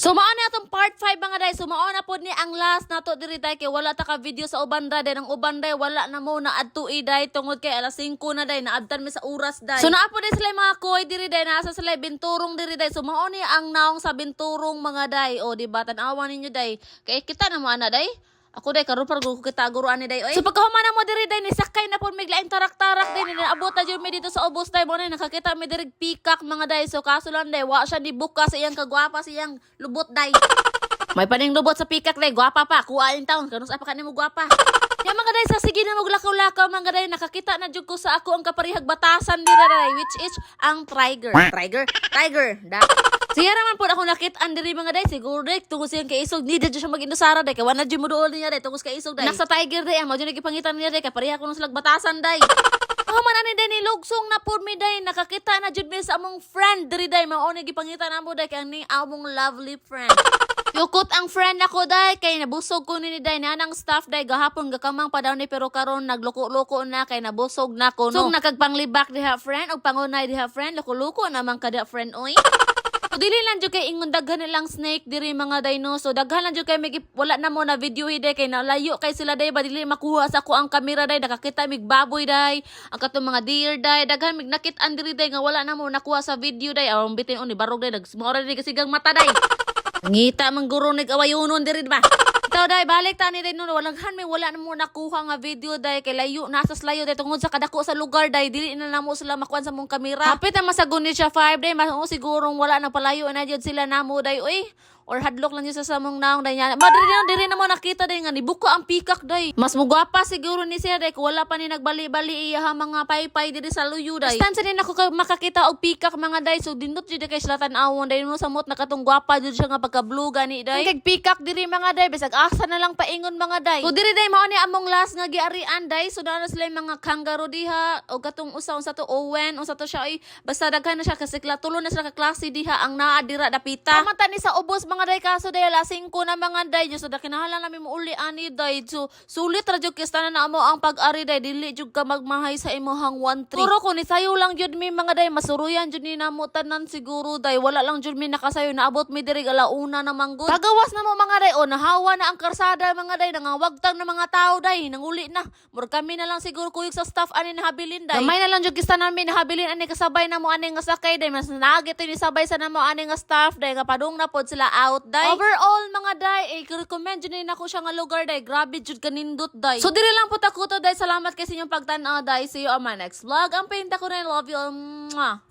So mao na atong part 5 mga day. So mao na pod ni ang last nato diri day kay wala ta ka video sa uban day. Ang uban day wala na mo na adto day tungod kay alas 5 na day naabtan mi sa oras day. So naa po day sila mga koy diri day nasa sila binturong diri day. So mao ni ang naong sa binturong mga day. O di ba tan-awan ninyo day. Kay kita na mo ana day. Ako day karon par ko kita guruan ni day oy. So pagkahuman na mo diri day ni sakay na pud miglaing tarak-tarak day ni abot na jud mi dito sa ubos day mo na nakakita mi diri pikak mga day. So kaso lang day wa siya dibuka sa iyang kagwapa sa iyang lubot day. May paning lubot sa pikak day, gwapa pa, kuwain taon kanus apa kanimo gwapa. Ya mga day sa sige na maglakaw-lakaw mga day nakakita na jud ko sa ako ang kaparihag batasan dira day which is ang tiger. Tiger. Da. Siya naman po ako nakit-an diri mga day siguro day tungod siyang kaisog ni did siya mag-indusara day kay wala jud mo duol niya day tungod kay isog day. Nasa tiger day mo jud gipangitan niya day kay pareha ko slag batasan day. Oh man ani day ni lugsong na pud mi day nakakita na jud mi sa among friend diri day mao ni gipangitan namo day kay ni among lovely friend. Yukot ang friend ako day kay nabusog ko ni day nanang staff day gahapon gakamang pa daw ni pero karon nagloko-loko na kay nabusog na ko no. So nakagpanglibak diha friend og pangunay diha friend loko-loko naman kada friend oy. So dili lang jud kay ingon daghan nilang snake diri mga dino. So daghan lang jud kay wala na mo na video day kay nalayo kay sila day ba dili makuha sa ko ang camera day nakakita mig baboy day ang katong mga deer day daghan mig nakit-an diri day nga wala na mo nakuha sa video day aron bitin ni barog day nagmora day kasigang mata day. Ngita man guro nag-awayunon diri ba? Ito day balik ta ni day no wala na mo nakuha nga video day kay layo nasa layo day tungod sa kadako sa lugar day dili na namo sila makuha sa mong kamera. Hapit na masagon ni siya 5 day mas sigurong wala na palayo na jud sila namo day oy. Or hadlok lang yun sa samong naong day niya. Diri na mo nakita day nga nibuko ang pikak day. Mas mugwapa siguro ni siya day kung wala pa ni nagbali-bali iya mga paypay diri sa luyo day. Stand sa din ako makakita og pikak mga day. So dinot jud kay sila tan-awon day no samot nakatong gwapa jud siya nga pagka-blue gani day. Kay pikak diri mga day bisag asa na lang paingon mga day. So diri day mao ni among last nga giarian day. So na sila mga kangaroo diha og katong usa unsa to Owen unsa to siya ay basta daghan na siya kasi tulo na sila ka klase diha ang naa dira dapita. Pamata ni sa ubos mga day kaso day alas 5 na mga day so da kinahanglan namin mo uli ani day so sulit ra jud kay na mo ang pag-ari day dili jud ka magmahay sa imong 1-3 puro ko ni sayo lang jud mi mga day masuruyan jud ni namo tanan siguro day wala lang jud mi nakasayo naabot mi diri alauna na manggod pagawas na mo mga day o nahawa na ang karsada mga day nangawagtang na mga tao day nanguli na mur kami na lang siguro kuyog sa staff ani nahabilin day gamay na lang jud kista namin nahabilin ani kasabay na mo ani nga sakay day mas naagit ni sabay sa namo ani nga staff day nga padung na pod sila out day. Overall mga day, recommend jud na ko siya nga lugar day. Grabe jud kanindot day. So diri lang po takuto day. Salamat kay sa inyong pagtan-aw day. See you on my next vlog. Ang painta ko na love you. Mwah.